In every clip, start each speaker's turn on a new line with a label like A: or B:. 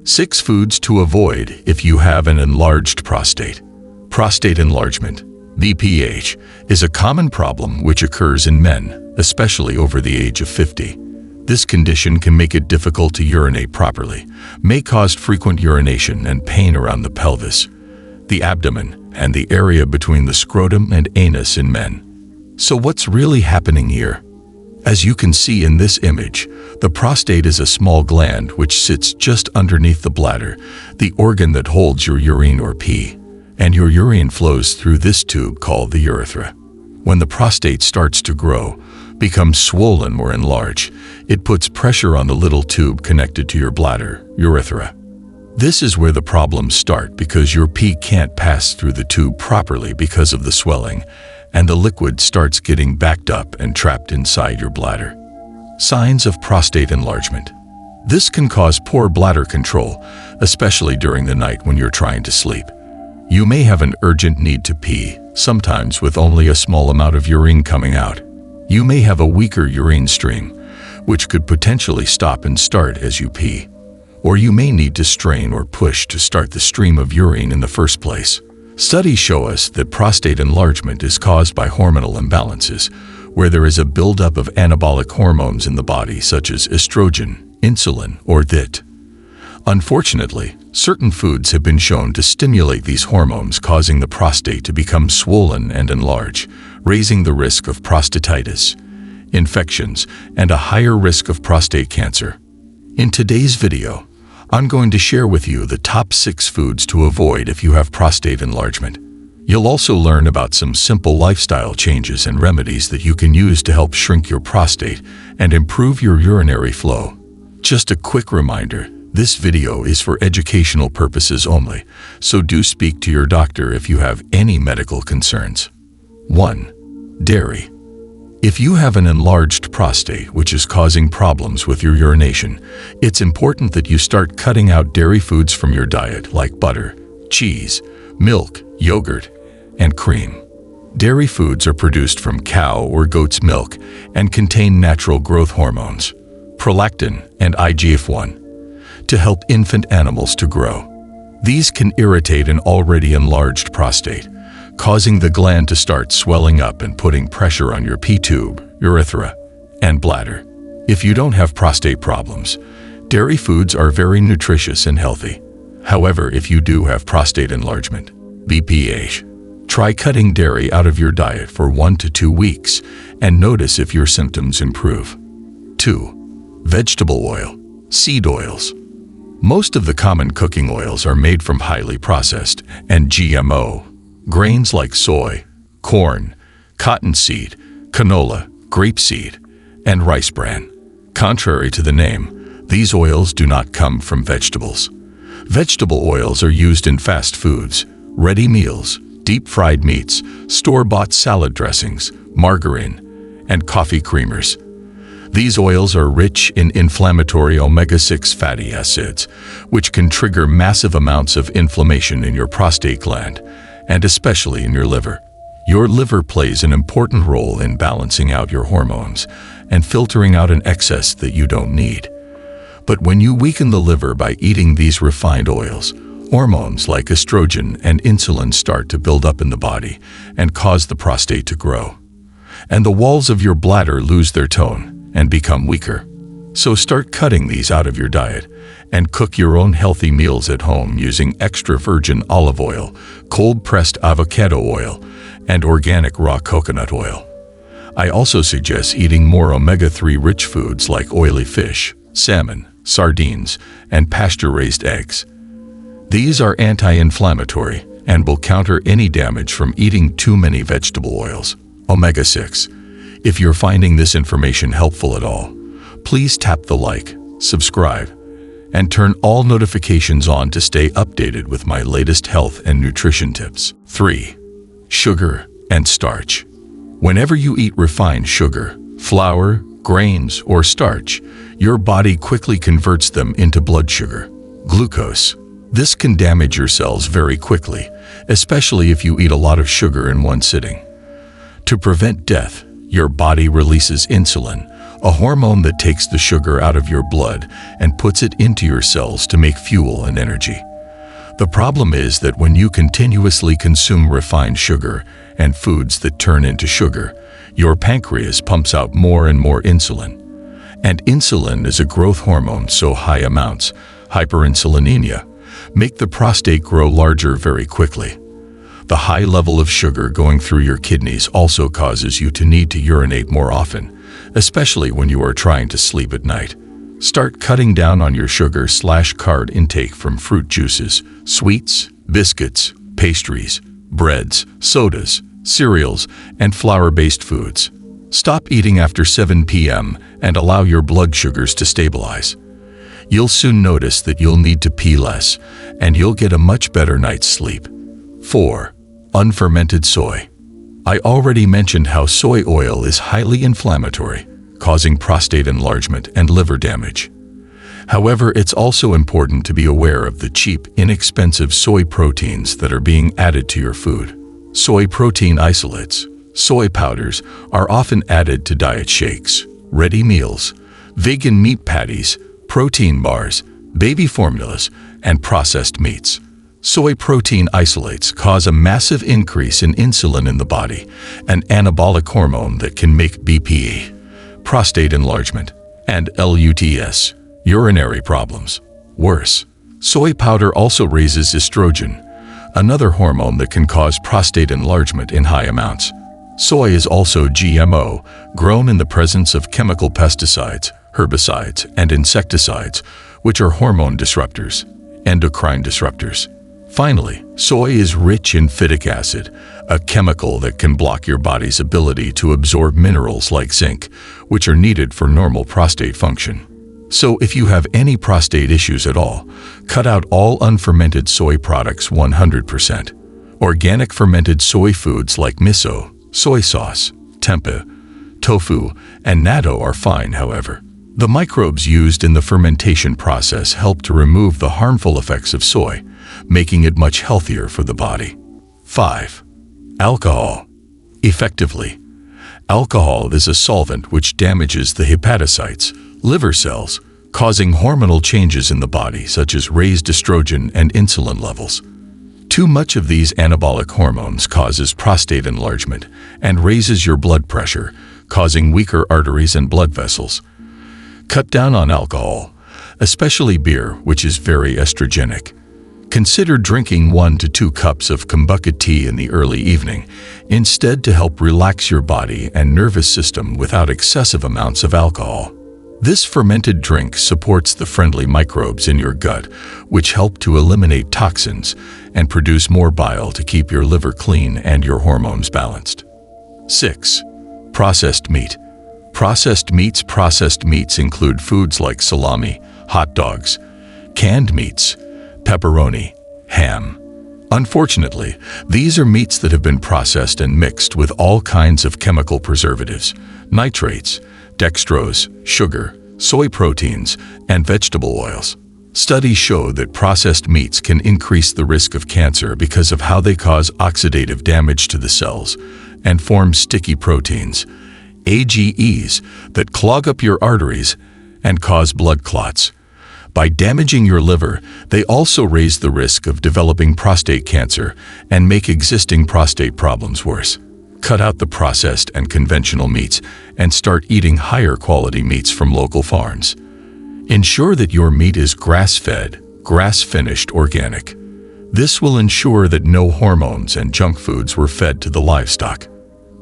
A: 6 foods to avoid if you have an enlarged prostate. Prostate enlargement, BPH, is a common problem which occurs in men, especially over the age of 50. This condition can make it difficult to urinate properly, may cause frequent urination and pain around the pelvis, the abdomen, and the area between the scrotum and anus in men. So what's really happening here? As you can see in this image, the prostate is a small gland which sits just underneath the bladder, the organ that holds your urine or pee, and your urine flows through this tube called the urethra. When the prostate starts to grow, becomes swollen or enlarged, it puts pressure on the little tube connected to your bladder, urethra. This is where the problems start because your pee can't pass through the tube properly because of the swelling, and the liquid starts getting backed up and trapped inside your bladder. Signs of prostate enlargement. This can cause poor bladder control, especially during the night when you're trying to sleep. You may have an urgent need to pee, sometimes with only a small amount of urine coming out. You may have a weaker urine stream, which could potentially stop and start as you pee. Or you may need to strain or push to start the stream of urine in the first place. Studies show us that prostate enlargement is caused by hormonal imbalances, where there is a buildup of anabolic hormones in the body such as estrogen, insulin, or DHT. Unfortunately, certain foods have been shown to stimulate these hormones, causing the prostate to become swollen and enlarge, raising the risk of prostatitis, infections, and a higher risk of prostate cancer. In today's video, I'm going to share with you the top 6 foods to avoid if you have prostate enlargement. You'll also learn about some simple lifestyle changes and remedies that you can use to help shrink your prostate and improve your urinary flow. Just a quick reminder, this video is for educational purposes only, so do speak to your doctor if you have any medical concerns. 1. Dairy. If you have an enlarged prostate which is causing problems with your urination, it's important that you start cutting out dairy foods from your diet like butter, cheese, milk, yogurt, and cream. Dairy foods are produced from cow or goat's milk and contain natural growth hormones, prolactin and IGF-1, to help infant animals to grow. These can irritate an already enlarged prostate, causing the gland to start swelling up and putting pressure on your pee tube, urethra, and bladder. If you don't have prostate problems, dairy foods are very nutritious and healthy. However, if you do have prostate enlargement, BPH, try cutting dairy out of your diet for 1 to 2 weeks and notice if your symptoms improve. 2. Vegetable oil, seed oils. Most of the common cooking oils are made from highly processed and GMO grains like soy, corn, cottonseed, canola, grapeseed, and rice bran. Contrary to the name, these oils do not come from vegetables. Vegetable oils are used in fast foods, ready meals, deep-fried meats, store-bought salad dressings, margarine, and coffee creamers. These oils are rich in inflammatory omega-6 fatty acids, which can trigger massive amounts of inflammation in your prostate gland, and especially in your liver. Your liver plays an important role in balancing out your hormones and filtering out an excess that you don't need. But when you weaken the liver by eating these refined oils, hormones like estrogen and insulin start to build up in the body and cause the prostate to grow. And the walls of your bladder lose their tone and become weaker. So start cutting these out of your diet and cook your own healthy meals at home using extra virgin olive oil, cold-pressed avocado oil, and organic raw coconut oil. I also suggest eating more omega-3 rich foods like oily fish, salmon, sardines, and pasture-raised eggs. These are anti-inflammatory and will counter any damage from eating too many vegetable oils. Omega-6. If you're finding this information helpful at all, please tap the like, subscribe, and turn all notifications on to stay updated with my latest health and nutrition tips. 3. Sugar and starch. Whenever you eat refined sugar, flour, grains, or starch, your body quickly converts them into blood sugar, glucose. This can damage your cells very quickly, especially if you eat a lot of sugar in one sitting. To prevent death, your body releases insulin, a hormone that takes the sugar out of your blood and puts it into your cells to make fuel and energy. The problem is that when you continuously consume refined sugar and foods that turn into sugar, your pancreas pumps out more and more insulin. And insulin is a growth hormone, so high amounts, hyperinsulinemia, make the prostate grow larger very quickly. The high level of sugar going through your kidneys also causes you to need to urinate more often, especially when you are trying to sleep at night. Start cutting down on your sugar/carb intake from fruit juices, sweets, biscuits, pastries, breads, sodas, cereals, and flour-based foods. Stop eating after 7 p.m. and allow your blood sugars to stabilize. You'll soon notice that you'll need to pee less, and you'll get a much better night's sleep. 4. Unfermented soy. I already mentioned how soy oil is highly inflammatory, causing prostate enlargement and liver damage. However, it's also important to be aware of the cheap, inexpensive soy proteins that are being added to your food. Soy protein isolates, soy powders, are often added to diet shakes, ready meals, vegan meat patties, protein bars, baby formulas, and processed meats. Soy protein isolates cause a massive increase in insulin in the body, an anabolic hormone that can make BP, prostate enlargement, and LUTS, urinary problems, worse. Soy powder also raises estrogen, another hormone that can cause prostate enlargement in high amounts. Soy is also GMO, grown in the presence of chemical pesticides, herbicides, and insecticides, which are hormone disruptors, endocrine disruptors. Finally, soy is rich in phytic acid, a chemical that can block your body's ability to absorb minerals like zinc, which are needed for normal prostate function. So if you have any prostate issues at all, cut out all unfermented soy products 100%. Organic fermented soy foods like miso, soy sauce, tempeh, tofu, and natto are fine, however. The microbes used in the fermentation process help to remove the harmful effects of soy, making it much healthier for the body. 5. Alcohol. Effectively, alcohol is a solvent which damages the hepatocytes, liver cells, causing hormonal changes in the body such as raised estrogen and insulin levels. Too much of these anabolic hormones causes prostate enlargement and raises your blood pressure, causing weaker arteries and blood vessels. Cut down on alcohol, especially beer, which is very estrogenic. Consider drinking 1 to 2 cups of kombucha tea in the early evening, instead to help relax your body and nervous system without excessive amounts of alcohol. This fermented drink supports the friendly microbes in your gut, which help to eliminate toxins and produce more bile to keep your liver clean and your hormones balanced. 6. Processed meat. Processed meats include foods like salami, hot dogs, canned meats, pepperoni, ham. Unfortunately, these are meats that have been processed and mixed with all kinds of chemical preservatives, nitrates, dextrose, sugar, soy proteins, and vegetable oils. Studies show that processed meats can increase the risk of cancer because of how they cause oxidative damage to the cells and form sticky proteins, AGEs, that clog up your arteries and cause blood clots. By damaging your liver, they also raise the risk of developing prostate cancer and make existing prostate problems worse. Cut out the processed and conventional meats and start eating higher quality meats from local farms. Ensure that your meat is grass-fed, grass-finished organic. This will ensure that no hormones and junk foods were fed to the livestock.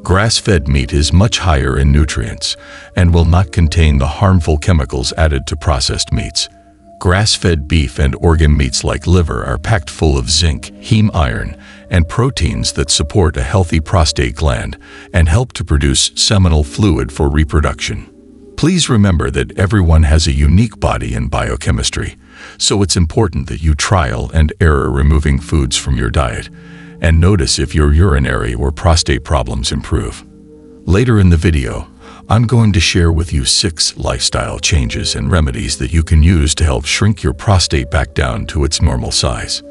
A: Grass-fed meat is much higher in nutrients and will not contain the harmful chemicals added to processed meats. Grass-fed beef and organ meats like liver are packed full of zinc, heme iron, and proteins that support a healthy prostate gland and help to produce seminal fluid for reproduction. Please remember that everyone has a unique body and biochemistry, so it's important that you trial and error removing foods from your diet and notice if your urinary or prostate problems improve. Later in the video, I'm going to share with you 6 lifestyle changes and remedies that you can use to help shrink your prostate back down to its normal size.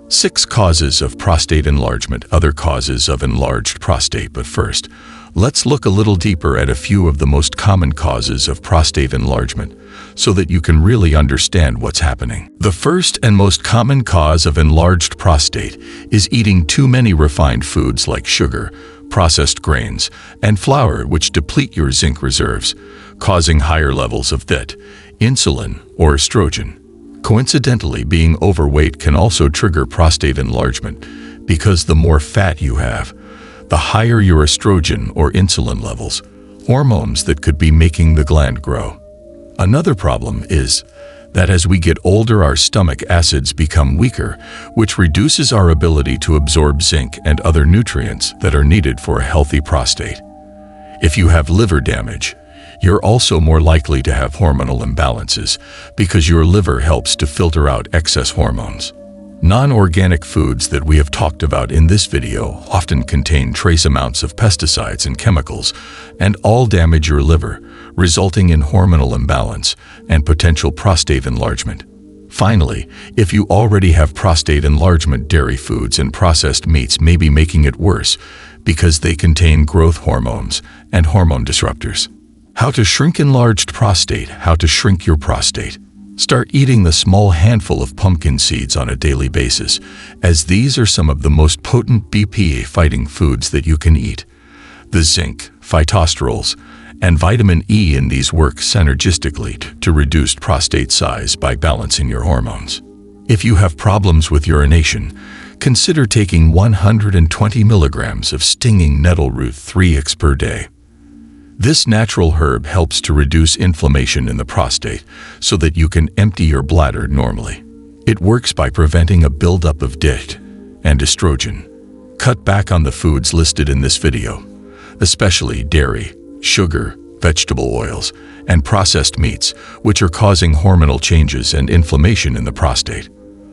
A: 6 causes of prostate enlargement, other causes of enlarged prostate. But first, Let's look a little deeper at a few of the most common causes of prostate enlargement so that you can really understand what's happening. The first and most common cause of enlarged prostate is eating too many refined foods like sugar, processed grains, and flour, which deplete your zinc reserves, causing higher levels of THT, insulin, or estrogen. Coincidentally, being overweight can also trigger prostate enlargement because the more fat you have, the higher your estrogen or insulin levels, hormones that could be making the gland grow. Another problem is that as we get older, our stomach acids become weaker, which reduces our ability to absorb zinc and other nutrients that are needed for a healthy prostate. If you have liver damage, you're also more likely to have hormonal imbalances because your liver helps to filter out excess hormones. Non-organic foods that we have talked about in this video often contain trace amounts of pesticides and chemicals, and all damage your liver, resulting in hormonal imbalance and potential prostate enlargement. Finally, if you already have prostate enlargement, dairy foods and processed meats may be making it worse because they contain growth hormones and hormone disruptors. How to shrink enlarged prostate. How to shrink your prostate. Start eating the small handful of pumpkin seeds on a daily basis, as these are some of the most potent BPA-fighting foods that you can eat. The zinc, phytosterols, and vitamin E in these work synergistically to reduce prostate size by balancing your hormones. If you have problems with urination, consider taking 120 milligrams of stinging nettle root 3x per day. This natural herb helps to reduce inflammation in the prostate so that you can empty your bladder normally. It works by preventing a buildup of DHT and estrogen. Cut back on the foods listed in this video, especially dairy, sugar, vegetable oils, and processed meats, which are causing hormonal changes and inflammation in the prostate.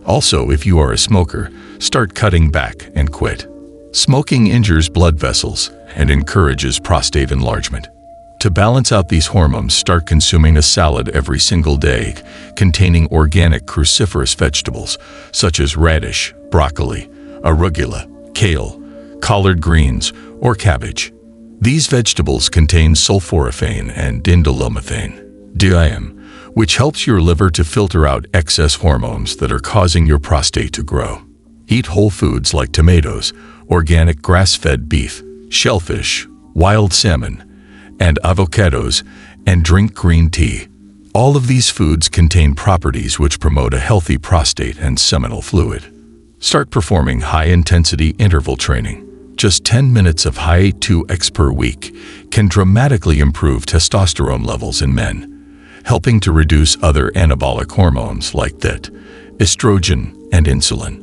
A: Also, if you are a smoker, start cutting back and quit. Smoking injures blood vessels and encourages prostate enlargement. To balance out these hormones, start consuming a salad every single day containing organic cruciferous vegetables such as radish, broccoli, arugula, kale, collard greens, or cabbage. These vegetables contain sulforaphane and indolylmethane, DIM, which helps your liver to filter out excess hormones that are causing your prostate to grow. Eat whole foods like tomatoes, organic grass-fed beef, shellfish, wild salmon, and avocados, and drink green tea. All of these foods contain properties which promote a healthy prostate and seminal fluid. Start performing high-intensity interval training. Just 10 minutes of high 2x per week can dramatically improve testosterone levels in men, helping to reduce other anabolic hormones like THT, estrogen, and insulin.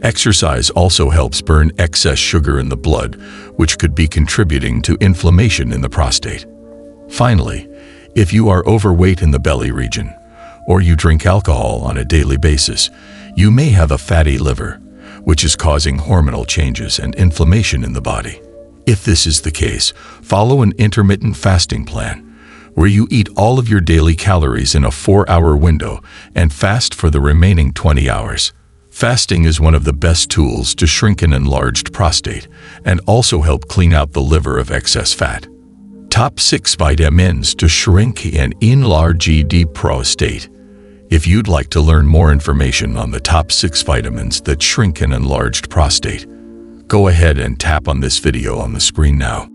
A: Exercise also helps burn excess sugar in the blood, which could be contributing to inflammation in the prostate. Finally, if you are overweight in the belly region, or you drink alcohol on a daily basis, you may have a fatty liver, which is causing hormonal changes and inflammation in the body. If this is the case, follow an intermittent fasting plan, where you eat all of your daily calories in a 4-hour window and fast for the remaining 20 hours. Fasting is one of the best tools to shrink an enlarged prostate and also help clean out the liver of excess fat. Top 6 vitamins to shrink and enlarge prostate. If you'd like to learn more information on the top 6 vitamins that shrink an enlarged prostate, go ahead and tap on this video on the screen now.